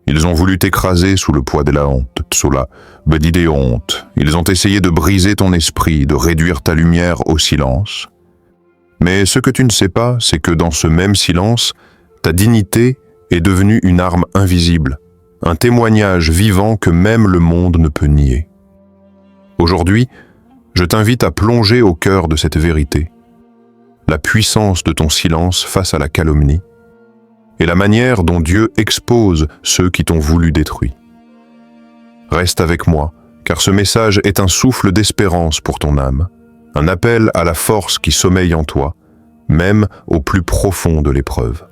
Ils ont voulu t'écraser sous le poids de la honte, sous la bedidée honte. Ils ont essayé de briser ton esprit, de réduire ta lumière au silence. Mais ce que tu ne sais pas, c'est que dans ce même silence, ta dignité est devenue une arme invisible, un témoignage vivant que même le monde ne peut nier. Aujourd'hui, je t'invite à plonger au cœur de cette vérité, la puissance de ton silence face à la calomnie, et la manière dont Dieu expose ceux qui t'ont voulu détruire. Reste avec moi, car ce message est un souffle d'espérance pour ton âme, un appel à la force qui sommeille en toi, même au plus profond de l'épreuve.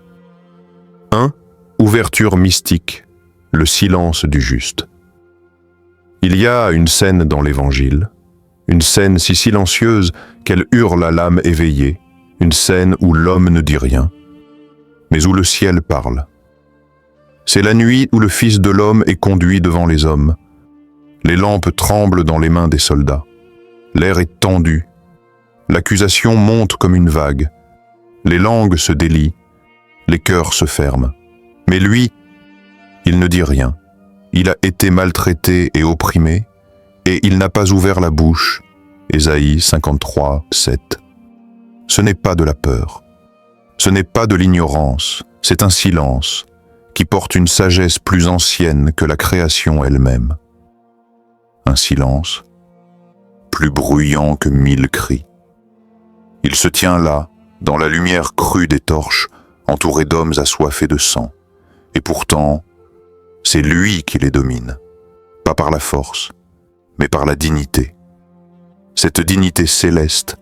1. Ouverture mystique, le silence du juste. Il y a une scène dans l'Évangile, une scène si silencieuse qu'elle hurle à l'âme éveillée, une scène où l'homme ne dit rien, mais où le ciel parle. C'est la nuit où le Fils de l'homme est conduit devant les hommes. Les lampes tremblent dans les mains des soldats. L'air est tendu. L'accusation monte comme une vague. Les langues se délient. Les cœurs se ferment. Mais lui, il ne dit rien. Il a été maltraité et opprimé, et il n'a pas ouvert la bouche. Ésaïe 53, 7. Ce n'est pas de la peur. Ce n'est pas de l'ignorance, c'est un silence qui porte une sagesse plus ancienne que la création elle-même. Un silence plus bruyant que 1000 cris. Il se tient là, dans la lumière crue des torches, entouré d'hommes assoiffés de sang. Et pourtant, c'est lui qui les domine, pas par la force, mais par la dignité. Cette dignité céleste,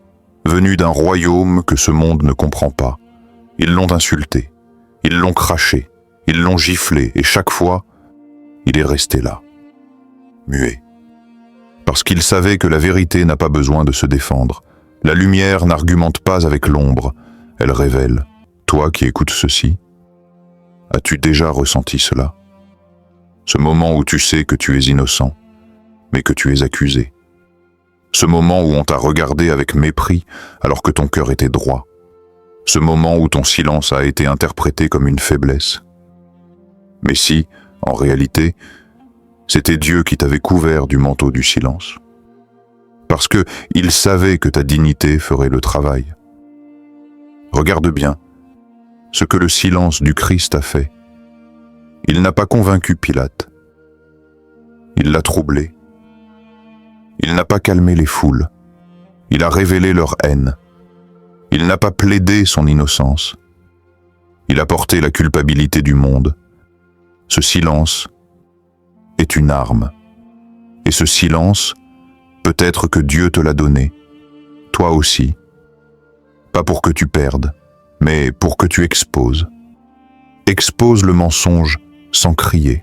venue d'un royaume que ce monde ne comprend pas. Ils l'ont insulté, ils l'ont craché, ils l'ont giflé, et chaque fois, il est resté là, muet. Parce qu'il savait que la vérité n'a pas besoin de se défendre. La lumière n'argumente pas avec l'ombre, elle révèle. Toi qui écoutes ceci, as-tu déjà ressenti cela? Ce moment où tu sais que tu es innocent, mais que tu es accusé. Ce moment où on t'a regardé avec mépris alors que ton cœur était droit. Ce moment où ton silence a été interprété comme une faiblesse. Mais si, en réalité, c'était Dieu qui t'avait couvert du manteau du silence. Parce que il savait que ta dignité ferait le travail. Regarde bien ce que le silence du Christ a fait. Il n'a pas convaincu Pilate. Il l'a troublé. Il n'a pas calmé les foules. Il a révélé leur haine. Il n'a pas plaidé son innocence. Il a porté la culpabilité du monde. Ce silence est une arme. Et ce silence, peut-être que Dieu te l'a donné, toi aussi. Pas pour que tu perdes, mais pour que tu exposes. Expose le mensonge sans crier.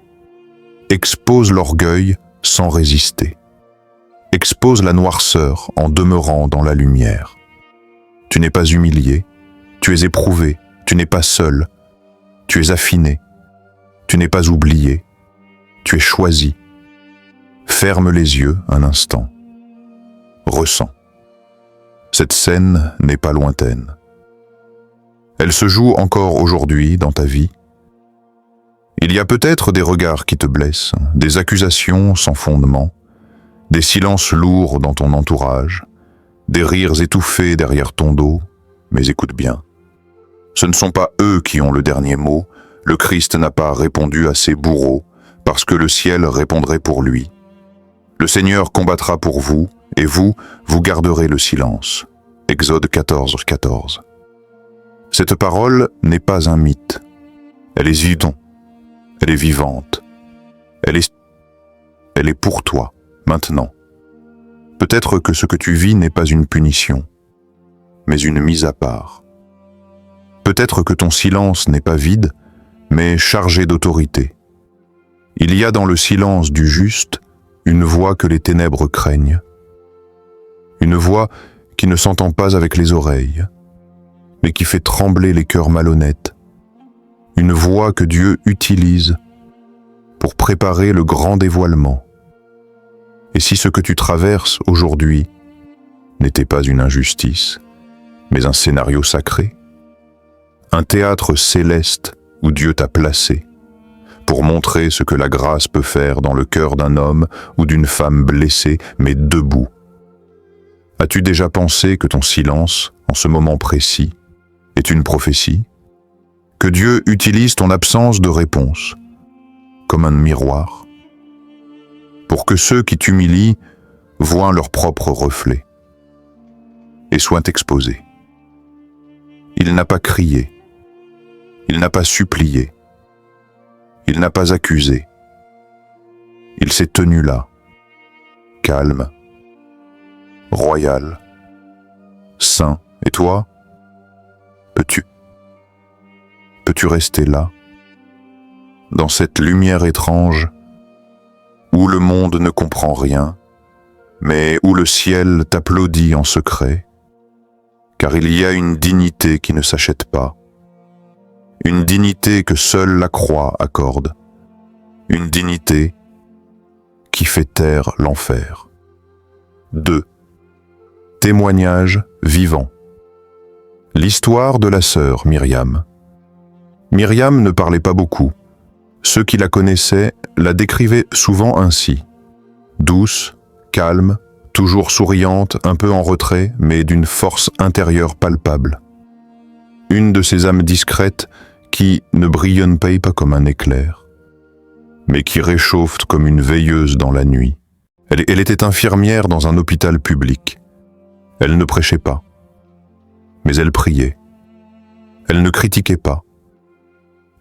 Expose l'orgueil sans résister. Expose la noirceur en demeurant dans la lumière. Tu n'es pas humilié, tu es éprouvé, tu n'es pas seul, tu es affiné, tu n'es pas oublié, tu es choisi. Ferme les yeux un instant. Ressens. Cette scène n'est pas lointaine. Elle se joue encore aujourd'hui dans ta vie. Il y a peut-être des regards qui te blessent, des accusations sans fondement, des silences lourds dans ton entourage, des rires étouffés derrière ton dos, mais écoute bien. Ce ne sont pas eux qui ont le dernier mot, le Christ n'a pas répondu à ses bourreaux, parce que le ciel répondrait pour lui. Le Seigneur combattra pour vous, et vous, vous garderez le silence. Exode 14, 14. Cette parole n'est pas un mythe. Elle est vivante. Elle est vivante. Elle est pour toi, maintenant. Peut-être que ce que tu vis n'est pas une punition, mais une mise à part. Peut-être que ton silence n'est pas vide, mais chargé d'autorité. Il y a dans le silence du juste une voix que les ténèbres craignent. Une voix qui ne s'entend pas avec les oreilles, mais qui fait trembler les cœurs malhonnêtes. Une voix que Dieu utilise pour préparer le grand dévoilement. Et si ce que tu traverses aujourd'hui n'était pas une injustice, mais un scénario sacré, un théâtre céleste où Dieu t'a placé, pour montrer ce que la grâce peut faire dans le cœur d'un homme ou d'une femme blessée, mais debout. As-tu déjà pensé que ton silence, en ce moment précis, est une prophétie? Que Dieu utilise ton absence de réponse comme un miroir, pour que ceux qui t'humilient voient leur propre reflet et soient exposés. Il n'a pas crié, il n'a pas supplié, il n'a pas accusé. Il s'est tenu là, calme, royal, saint. Et toi, peux-tu rester là, dans cette lumière étrange, où le monde ne comprend rien, mais où le ciel t'applaudit en secret, car il y a une dignité qui ne s'achète pas, une dignité que seule la croix accorde, une dignité qui fait taire l'enfer. 2. Témoignage vivant. L'histoire de la sœur Myriam. Myriam ne parlait pas beaucoup. Ceux qui la connaissaient la décrivaient souvent ainsi. Douce, calme, toujours souriante, un peu en retrait, mais d'une force intérieure palpable. Une de ces âmes discrètes qui ne brillonnent pas comme un éclair, mais qui réchauffent comme une veilleuse dans la nuit. Elle était infirmière dans un hôpital public. Elle ne prêchait pas, mais elle priait. Elle ne critiquait pas,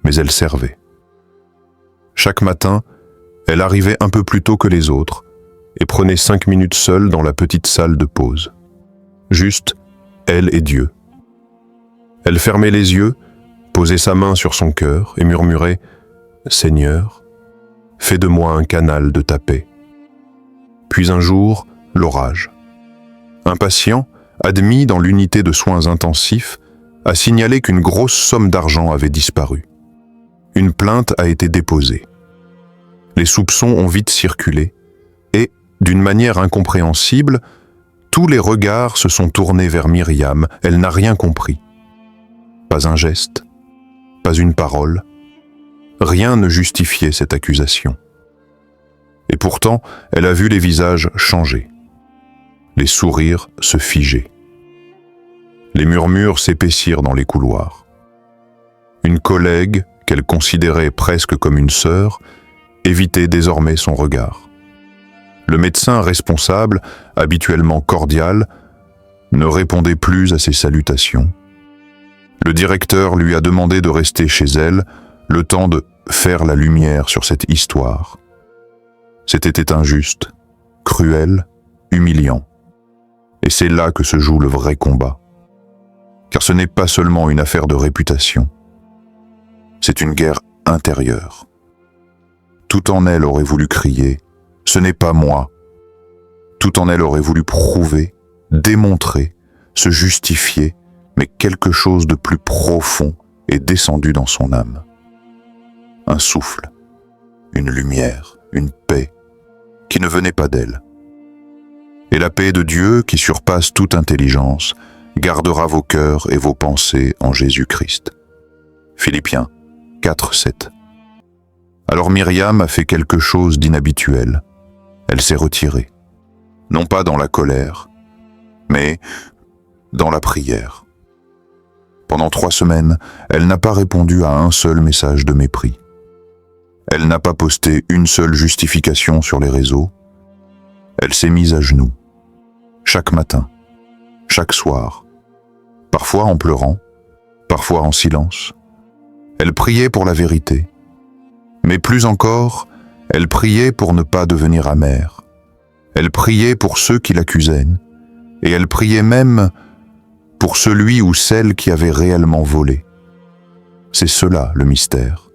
mais elle servait. Chaque matin, elle arrivait un peu plus tôt que les autres et prenait 5 minutes seule dans la petite salle de pause. Juste, elle et Dieu. Elle fermait les yeux, posait sa main sur son cœur et murmurait « Seigneur, fais de moi un canal de ta paix. » Puis un jour, l'orage. Un patient, admis dans l'unité de soins intensifs, a signalé qu'une grosse somme d'argent avait disparu. Une plainte a été déposée. Les soupçons ont vite circulé et, d'une manière incompréhensible, tous les regards se sont tournés vers Myriam. Elle n'a rien compris. Pas un geste, pas une parole. Rien ne justifiait cette accusation. Et pourtant, elle a vu les visages changer. Les sourires se figer. Les murmures s'épaissir dans les couloirs. Une collègue, qu'elle considérait presque comme une sœur, évitait désormais son regard. Le médecin responsable, habituellement cordial, ne répondait plus à ses salutations. Le directeur lui a demandé de rester chez elle, le temps de faire la lumière sur cette histoire. C'était injuste, cruel, humiliant. Et c'est là que se joue le vrai combat. Car ce n'est pas seulement une affaire de réputation. C'est une guerre intérieure. Tout en elle aurait voulu crier « Ce n'est pas moi ». Tout en elle aurait voulu prouver, démontrer, se justifier, mais quelque chose de plus profond est descendu dans son âme. Un souffle, une lumière, une paix qui ne venait pas d'elle. Et la paix de Dieu, qui surpasse toute intelligence, gardera vos cœurs et vos pensées en Jésus-Christ. Philippiens 4, 7. Alors Myriam a fait quelque chose d'inhabituel. Elle s'est retirée. Non pas dans la colère, mais dans la prière. Pendant 3 semaines, elle n'a pas répondu à un seul message de mépris. Elle n'a pas posté une seule justification sur les réseaux. Elle s'est mise à genoux. Chaque matin, chaque soir, parfois en pleurant, parfois en silence. Elle priait pour la vérité. Mais plus encore, elle priait pour ne pas devenir amère. Elle priait pour ceux qui l'accusaient, et elle priait même pour celui ou celle qui avait réellement volé. C'est cela le mystère.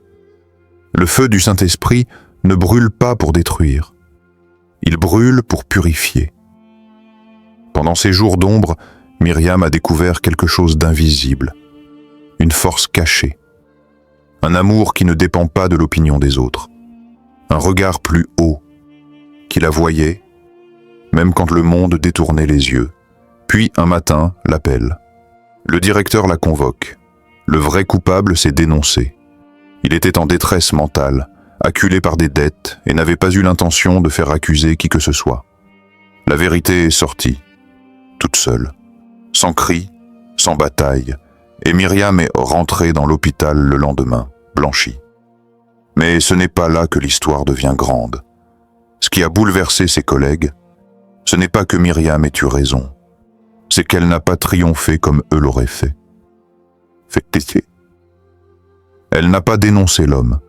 Le feu du Saint-Esprit ne brûle pas pour détruire. Il brûle pour purifier. Pendant ces jours d'ombre, Myriam a découvert quelque chose d'invisible, une force cachée, un amour qui ne dépend pas de l'opinion des autres, un regard plus haut, qui la voyait, même quand le monde détournait les yeux. Puis un matin, l'appelle. Le directeur la convoque. Le vrai coupable s'est dénoncé. Il était en détresse mentale, acculée par des dettes et n'avait pas eu l'intention de faire accuser qui que ce soit. La vérité est sortie, toute seule, sans cri, sans bataille, et Myriam est rentrée dans l'hôpital le lendemain, blanchie. Mais ce n'est pas là que l'histoire devient grande. Ce qui a bouleversé ses collègues, ce n'est pas que Myriam ait eu raison, c'est qu'elle n'a pas triomphé comme eux l'auraient fait. Elle n'a pas dénoncé l'homme.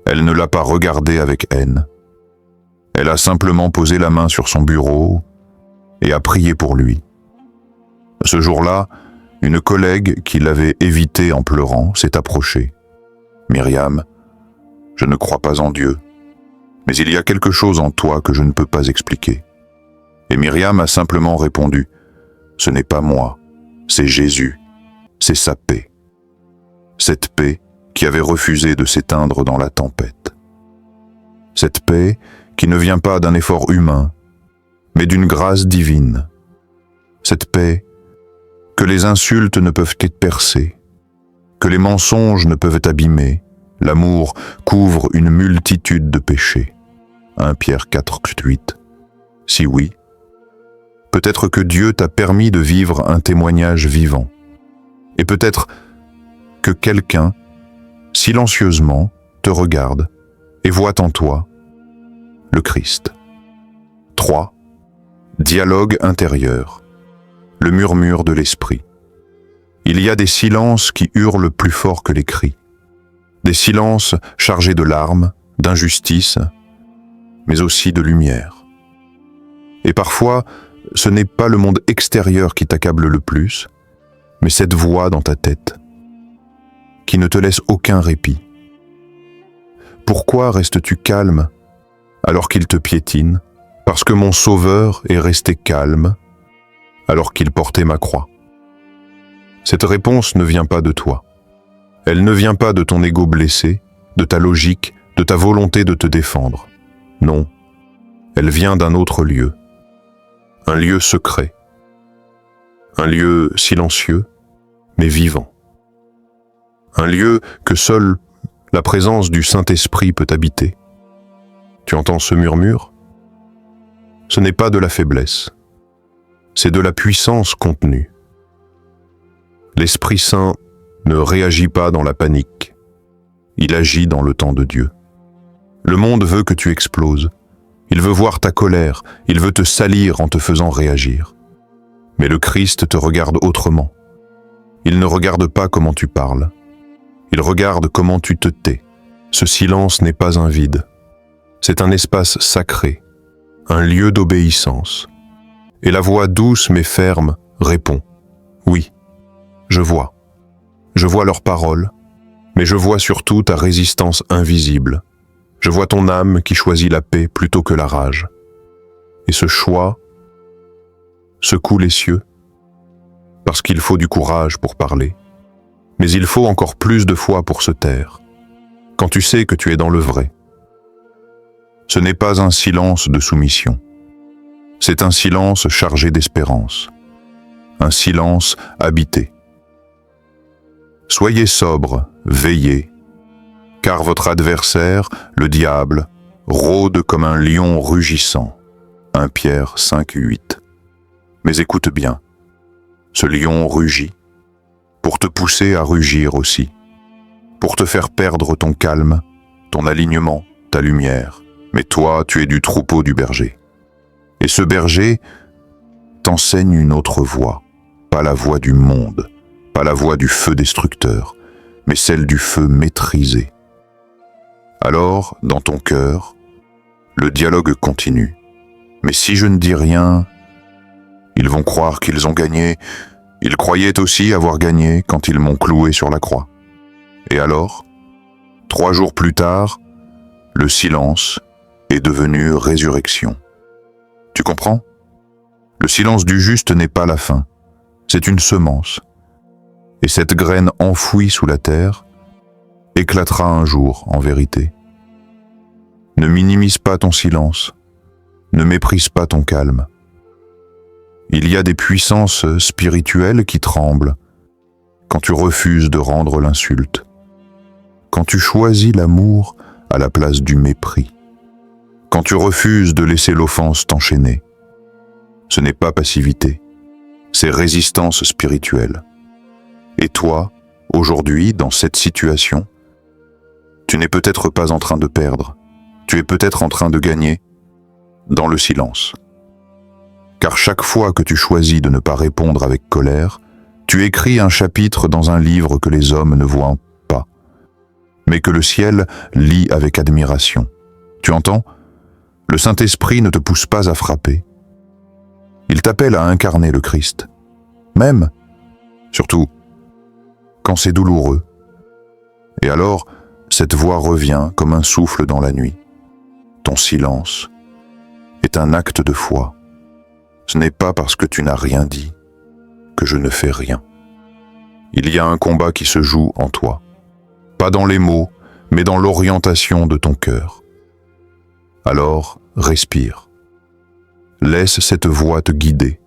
Elle ne l'a pas regardé avec haine. Elle a simplement posé la main sur son bureau et a prié pour lui. Ce jour-là, une collègue qui l'avait évité en pleurant s'est approchée. « Myriam, je ne crois pas en Dieu, mais il y a quelque chose en toi que je ne peux pas expliquer. » Et Myriam a simplement répondu « Ce n'est pas moi, c'est Jésus, c'est sa paix. » Cette paix qui avait refusé de s'éteindre dans la tempête. Cette paix qui ne vient pas d'un effort humain, mais d'une grâce divine. Cette paix que les insultes ne peuvent être percées, que les mensonges ne peuvent abîmer. L'amour couvre une multitude de péchés. 1 Pierre 4:8. Si oui, peut-être que Dieu t'a permis de vivre un témoignage vivant. Et peut-être que quelqu'un, silencieusement, te regarde et voit en toi le Christ. 3. Dialogue intérieur. Le murmure de l'esprit. Il y a des silences qui hurlent plus fort que les cris. Des silences chargés de larmes, d'injustice, mais aussi de lumière. Et parfois, ce n'est pas le monde extérieur qui t'accable le plus, mais cette voix dans ta tête, qui ne te laisse aucun répit. Pourquoi restes-tu calme alors qu'il te piétine? Parce que mon Sauveur est resté calme alors qu'il portait ma croix. Cette réponse ne vient pas de toi. Elle ne vient pas de ton ego blessé, de ta logique, de ta volonté de te défendre. Non, elle vient d'un autre lieu. Un lieu secret. Un lieu silencieux, mais vivant. Un lieu que seule la présence du Saint-Esprit peut habiter. Tu entends ce murmure? Ce n'est pas de la faiblesse, c'est de la puissance contenue. L'Esprit Saint ne réagit pas dans la panique, il agit dans le temps de Dieu. Le monde veut que tu exploses, il veut voir ta colère, il veut te salir en te faisant réagir. Mais le Christ te regarde autrement. Il ne regarde pas comment tu parles, il regarde comment tu te tais. Ce silence n'est pas un vide, c'est un espace sacré, un lieu d'obéissance. Et la voix douce mais ferme répond « Oui, je vois leurs paroles, mais je vois surtout ta résistance invisible. Je vois ton âme qui choisit la paix plutôt que la rage. Et ce choix secoue les cieux, parce qu'il faut du courage pour parler, mais il faut encore plus de foi pour se taire, quand tu sais que tu es dans le vrai. Ce n'est pas un silence de soumission, c'est un silence chargé d'espérance, un silence habité. Soyez sobre, veillez, car votre adversaire, le diable, rôde comme un lion rugissant. 1 Pierre 5:8. Mais écoute bien, ce lion rugit pour te pousser à rugir aussi, pour te faire perdre ton calme, ton alignement, ta lumière. Mais toi, tu es du troupeau du berger. Et ce berger t'enseigne une autre voie, pas la voie du monde, pas la voie du feu destructeur, mais celle du feu maîtrisé. Alors, dans ton cœur, le dialogue continue. Mais si je ne dis rien, ils vont croire qu'ils ont gagné. Ils croyaient aussi avoir gagné quand ils m'ont cloué sur la croix. Et alors, 3 jours plus tard, le silence est devenu résurrection. Tu comprends? Le silence du juste n'est pas la fin, c'est une semence. Et cette graine enfouie sous la terre éclatera un jour en vérité. Ne minimise pas ton silence, ne méprise pas ton calme. Il y a des puissances spirituelles qui tremblent quand tu refuses de rendre l'insulte. Quand tu choisis l'amour à la place du mépris. Quand tu refuses de laisser l'offense t'enchaîner, ce n'est pas passivité, c'est résistance spirituelle. Et toi, aujourd'hui, dans cette situation, tu n'es peut-être pas en train de perdre, tu es peut-être en train de gagner dans le silence. Car chaque fois que tu choisis de ne pas répondre avec colère, tu écris un chapitre dans un livre que les hommes ne voient pas, mais que le ciel lit avec admiration. Tu entends? Le Saint-Esprit ne te pousse pas à frapper. Il t'appelle à incarner le Christ. Même, surtout, quand c'est douloureux. Et alors, cette voix revient comme un souffle dans la nuit. Ton silence est un acte de foi. Ce n'est pas parce que tu n'as rien dit que je ne fais rien. Il y a un combat qui se joue en toi. Pas dans les mots, mais dans l'orientation de ton cœur. Alors, respire. Laisse cette voix te guider.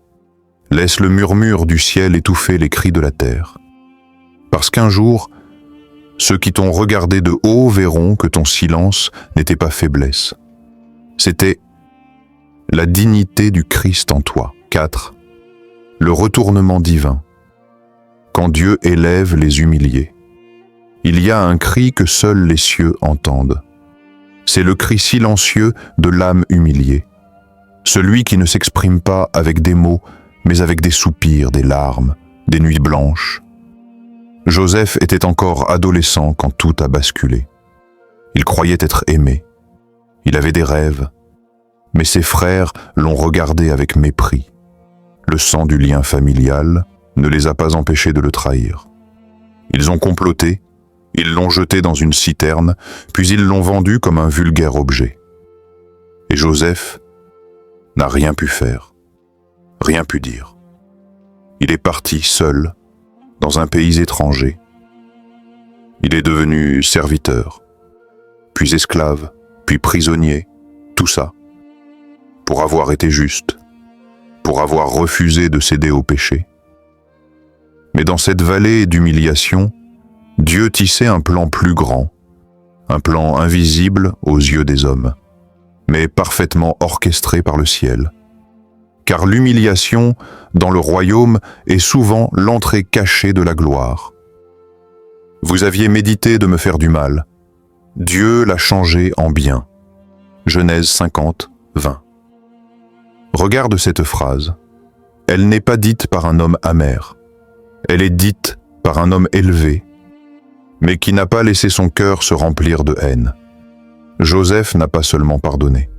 Laisse le murmure du ciel étouffer les cris de la terre. Parce qu'un jour, ceux qui t'ont regardé de haut verront que ton silence n'était pas faiblesse. C'était la dignité du Christ en toi. 4. Le retournement divin. Quand Dieu élève les humiliés, il y a un cri que seuls les cieux entendent. C'est le cri silencieux de l'âme humiliée. Celui qui ne s'exprime pas avec des mots, mais avec des soupirs, des larmes, des nuits blanches. Joseph était encore adolescent quand tout a basculé. Il croyait être aimé. Il avait des rêves. Mais ses frères l'ont regardé avec mépris. Le sang du lien familial ne les a pas empêchés de le trahir. Ils ont comploté, ils l'ont jeté dans une citerne, puis ils l'ont vendu comme un vulgaire objet. Et Joseph n'a rien pu faire, rien pu dire. Il est parti seul, dans un pays étranger. Il est devenu serviteur, puis esclave, puis prisonnier, tout ça, pour avoir été juste, pour avoir refusé de céder au péché. Mais dans cette vallée d'humiliation, Dieu tissait un plan plus grand, un plan invisible aux yeux des hommes, mais parfaitement orchestré par le ciel. Car l'humiliation dans le royaume est souvent l'entrée cachée de la gloire. Vous aviez médité de me faire du mal. Dieu l'a changé en bien. Genèse 50, 20. Regarde cette phrase. Elle n'est pas dite par un homme amer. Elle est dite par un homme élevé, mais qui n'a pas laissé son cœur se remplir de haine. Joseph n'a pas seulement pardonné.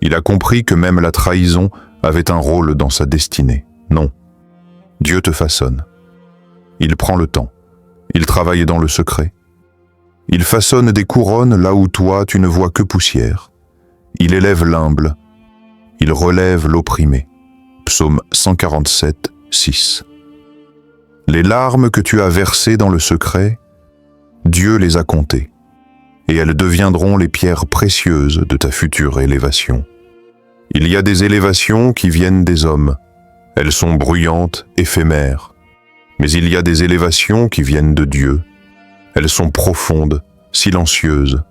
Il a compris que même la trahison avait un rôle dans sa destinée. Non, Dieu te façonne. Il prend le temps. Il travaille dans le secret. Il façonne des couronnes là où toi tu ne vois que poussière. Il élève l'humble. Il relève l'opprimé. Psaume 147, 6. Les larmes que tu as versées dans le secret, Dieu les a comptées, et elles deviendront les pierres précieuses de ta future élévation. Il y a des élévations qui viennent des hommes. Elles sont bruyantes, éphémères. Mais il y a des élévations qui viennent de Dieu. Elles sont profondes, silencieuses,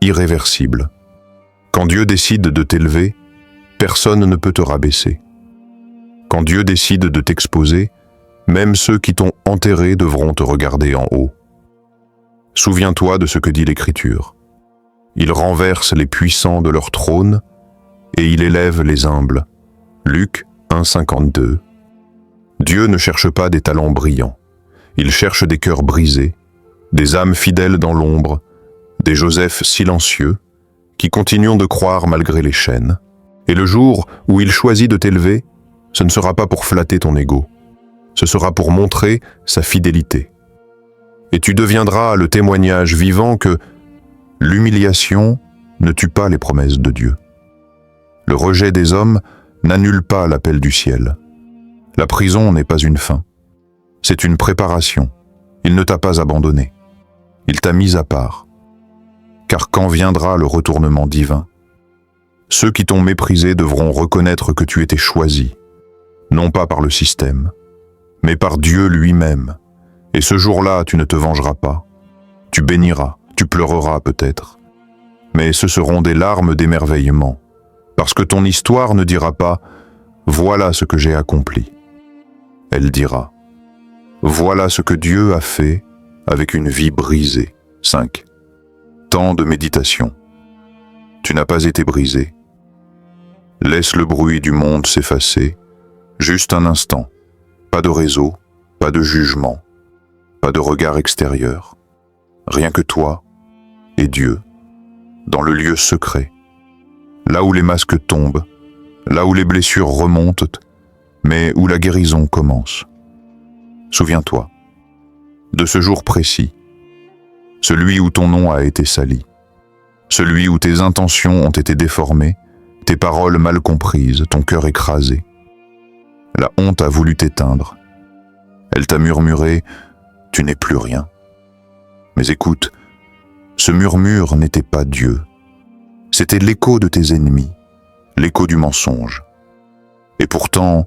irréversibles. Quand Dieu décide de t'élever, personne ne peut te rabaisser. Quand Dieu décide de t'exposer, même ceux qui t'ont enterré devront te regarder en haut. Souviens-toi de ce que dit l'Écriture. Il renverse les puissants de leur trône et il élève les humbles. Luc 1,52. Dieu ne cherche pas des talents brillants. Il cherche des cœurs brisés, des âmes fidèles dans l'ombre, des Joseph silencieux qui continuent de croire malgré les chaînes. Et le jour où il choisit de t'élever, ce ne sera pas pour flatter ton ego. Ce sera pour montrer sa fidélité. Et tu deviendras le témoignage vivant que l'humiliation ne tue pas les promesses de Dieu. Le rejet des hommes n'annule pas l'appel du ciel. La prison n'est pas une fin. C'est une préparation. Il ne t'a pas abandonné. Il t'a mis à part. Car quand viendra le retournement divin, ceux qui t'ont méprisé devront reconnaître que tu étais choisi, non pas par le système, mais par Dieu lui-même. Et ce jour-là, tu ne te vengeras pas. Tu béniras, tu pleureras peut-être, mais ce seront des larmes d'émerveillement, parce que ton histoire ne dira pas « Voilà ce que j'ai accompli ». Elle dira « Voilà ce que Dieu a fait avec une vie brisée ». 5. Temps de méditation. Tu n'as pas été brisé. Laisse le bruit du monde s'effacer, juste un instant. Pas de réseau, pas de jugement, pas de regard extérieur. Rien que toi et Dieu, dans le lieu secret, là où les masques tombent, là où les blessures remontent, mais où la guérison commence. Souviens-toi de ce jour précis, celui où ton nom a été sali, celui où tes intentions ont été déformées, tes paroles mal comprises, ton cœur écrasé. La honte a voulu t'éteindre. Elle t'a murmuré « Tu n'es plus rien ». Mais écoute, ce murmure n'était pas Dieu. C'était l'écho de tes ennemis, l'écho du mensonge. Et pourtant,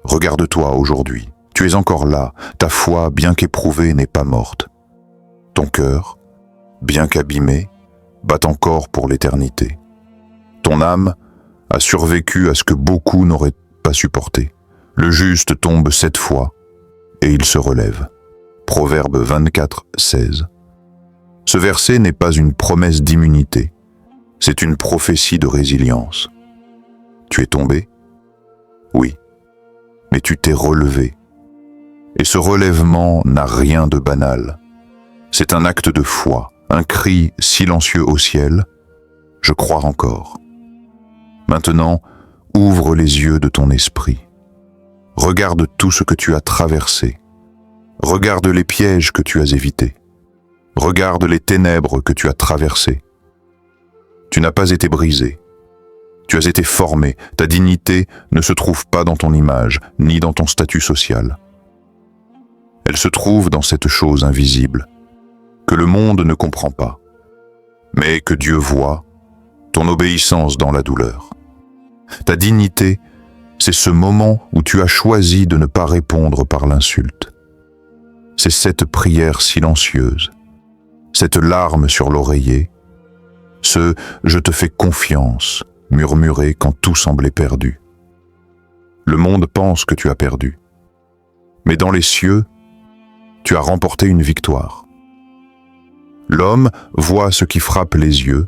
regarde-toi aujourd'hui. Tu es encore là. Ta foi, bien qu'éprouvée, n'est pas morte. Ton cœur, bien qu'abîmé, bat encore pour l'éternité. Ton âme a survécu à ce que beaucoup n'auraient pas supporté. Le juste tombe 7 fois et il se relève. Proverbe 24, 16. Ce verset n'est pas une promesse d'immunité, c'est une prophétie de résilience. Tu es tombé? Oui, mais tu t'es relevé. Et ce relèvement n'a rien de banal. C'est un acte de foi, un cri silencieux au ciel. Je crois encore. Maintenant, ouvre les yeux de ton esprit. Regarde tout ce que tu as traversé. Regarde les pièges que tu as évités. Regarde les ténèbres que tu as traversées. Tu n'as pas été brisé. Tu as été formé. Ta dignité ne se trouve pas dans ton image, ni dans ton statut social. Elle se trouve dans cette chose invisible, que le monde ne comprend pas, mais que Dieu voit, ton obéissance dans la douleur. Ta dignité, c'est ce moment où tu as choisi de ne pas répondre par l'insulte. C'est cette prière silencieuse, cette larme sur l'oreiller, ce « je te fais confiance » murmuré quand tout semblait perdu. Le monde pense que tu as perdu, mais dans les cieux, tu as remporté une victoire. L'homme voit ce qui frappe les yeux,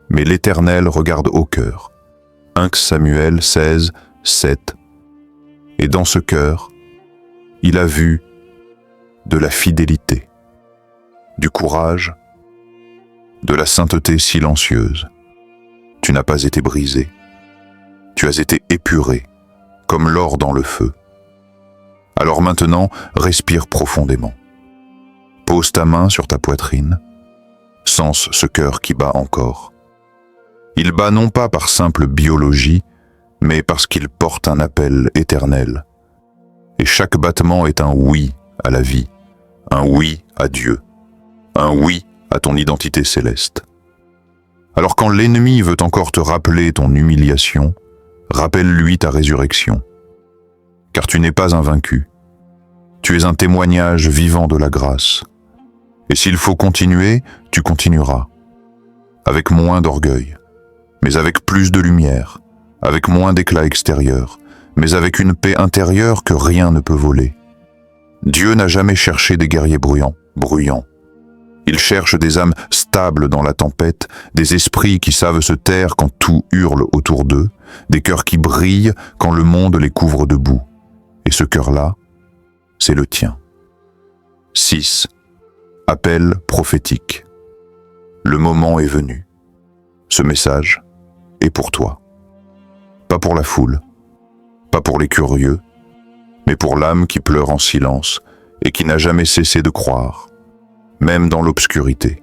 mais l'Éternel regarde au cœur. 1 Samuel 16, 7. Et dans ce cœur, il a vu de la fidélité, du courage, de la sainteté silencieuse. Tu n'as pas été brisé. Tu as été épuré, comme l'or dans le feu. Alors maintenant, respire profondément. Pose ta main sur ta poitrine. Sens ce cœur qui bat encore. Il bat non pas par simple biologie, mais parce qu'il porte un appel éternel. Et chaque battement est un oui à la vie, un oui à Dieu, un oui à ton identité céleste. Alors quand l'ennemi veut encore te rappeler ton humiliation, rappelle-lui ta résurrection. Car tu n'es pas un vaincu. Tu es un témoignage vivant de la grâce. Et s'il faut continuer, tu continueras. Avec moins d'orgueil, mais avec plus de lumière, avec moins d'éclat extérieur, mais avec une paix intérieure que rien ne peut voler. Dieu n'a jamais cherché des guerriers bruyants. Il cherche des âmes stables dans la tempête, des esprits qui savent se taire quand tout hurle autour d'eux, des cœurs qui brillent quand le monde les couvre de boue. Et ce cœur-là, c'est le tien. 6. Appel prophétique. Le moment est venu. Ce message est pour toi. Pas pour la foule, pas pour les curieux, mais pour l'âme qui pleure en silence et qui n'a jamais cessé de croire, même dans l'obscurité.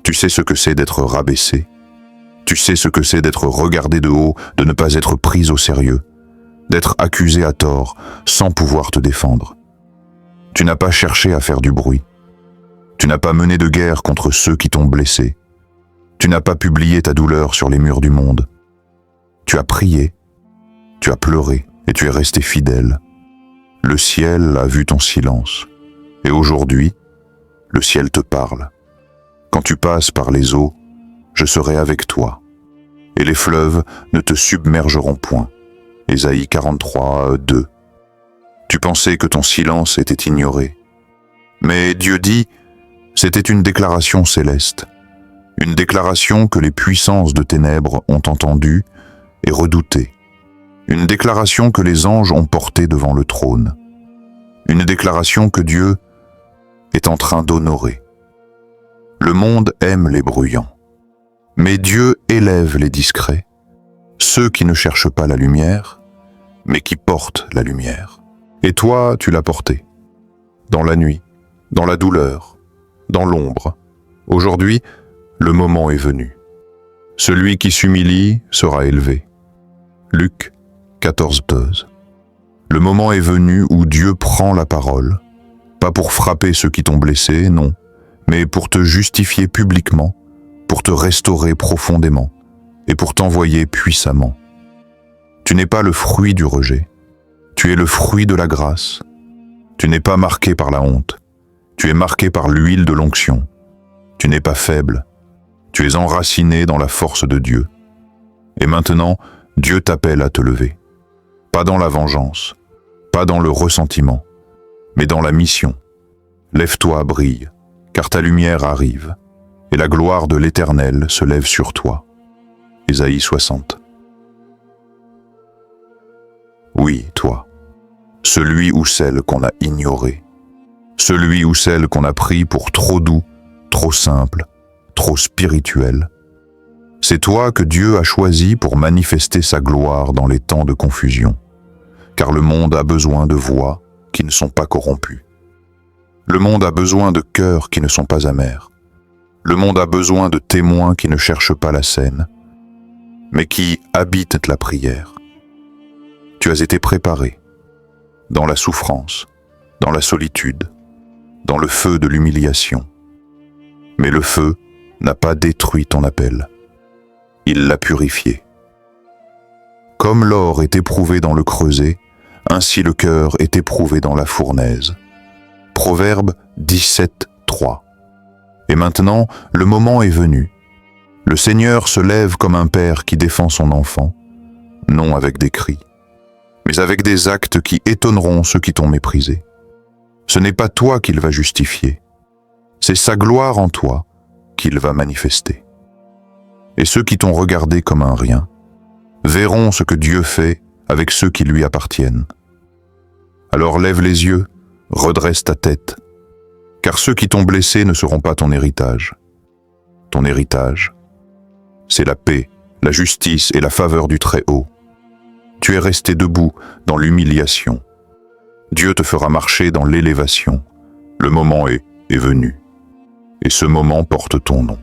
Tu sais ce que c'est d'être rabaissé. Tu sais ce que c'est d'être regardé de haut, de ne pas être pris au sérieux, d'être accusé à tort, sans pouvoir te défendre. Tu n'as pas cherché à faire du bruit. Tu n'as pas mené de guerre contre ceux qui t'ont blessé. Tu n'as pas publié ta douleur sur les murs du monde. Tu as prié, tu as pleuré et tu es resté fidèle. Le ciel a vu ton silence. Et aujourd'hui, le ciel te parle. Quand tu passes par les eaux, je serai avec toi, et les fleuves ne te submergeront point. Ésaïe 43, 2. Tu pensais que ton silence était ignoré. Mais Dieu dit, c'était une déclaration céleste, une déclaration que les puissances de ténèbres ont entendue et redoutée, une déclaration que les anges ont portée devant le trône, une déclaration que Dieu est en train d'honorer. Le monde aime les bruyants, mais Dieu élève les discrets, ceux qui ne cherchent pas la lumière, mais qui portent la lumière. Et toi, tu l'as portée, dans la nuit, dans la douleur, dans l'ombre. Aujourd'hui, le moment est venu. Celui qui s'humilie sera élevé. Luc 14:12. Le moment est venu où Dieu prend la parole, pas pour frapper ceux qui t'ont blessé, non, mais pour te justifier publiquement, pour te restaurer profondément et pour t'envoyer puissamment. Tu n'es pas le fruit du rejet, tu es le fruit de la grâce. Tu n'es pas marqué par la honte, tu es marqué par l'huile de l'onction. Tu n'es pas faible, tu es enraciné dans la force de Dieu. Et maintenant, Dieu t'appelle à te lever. Pas dans la vengeance, pas dans le ressentiment, mais dans la mission. Lève-toi, brille, car ta lumière arrive, et la gloire de l'Éternel se lève sur toi. Ésaïe 60. Oui, toi, celui ou celle qu'on a ignoré, celui ou celle qu'on a pris pour trop doux, trop simple, trop spirituel. C'est toi que Dieu a choisi pour manifester sa gloire dans les temps de confusion, car le monde a besoin de voix qui ne sont pas corrompues. Le monde a besoin de cœurs qui ne sont pas amers. Le monde a besoin de témoins qui ne cherchent pas la scène, mais qui habitent la prière. Tu as été préparé dans la souffrance, dans la solitude, dans le feu de l'humiliation. Mais le feu n'a pas détruit ton appel. Il l'a purifié. Comme l'or est éprouvé dans le creuset, ainsi le cœur est éprouvé dans la fournaise. Proverbe 17:3. Et maintenant, le moment est venu. Le Seigneur se lève comme un père qui défend son enfant, non avec des cris, mais avec des actes qui étonneront ceux qui t'ont méprisé. Ce n'est pas toi qu'il va justifier, c'est sa gloire en toi qu'il va manifester. Et ceux qui t'ont regardé comme un rien verront ce que Dieu fait avec ceux qui lui appartiennent. Alors lève les yeux, redresse ta tête, car ceux qui t'ont blessé ne seront pas ton héritage. Ton héritage, c'est la paix, la justice et la faveur du Très-Haut. Tu es resté debout dans l'humiliation. Dieu te fera marcher dans l'élévation. Le moment est venu. Et ce moment porte ton nom.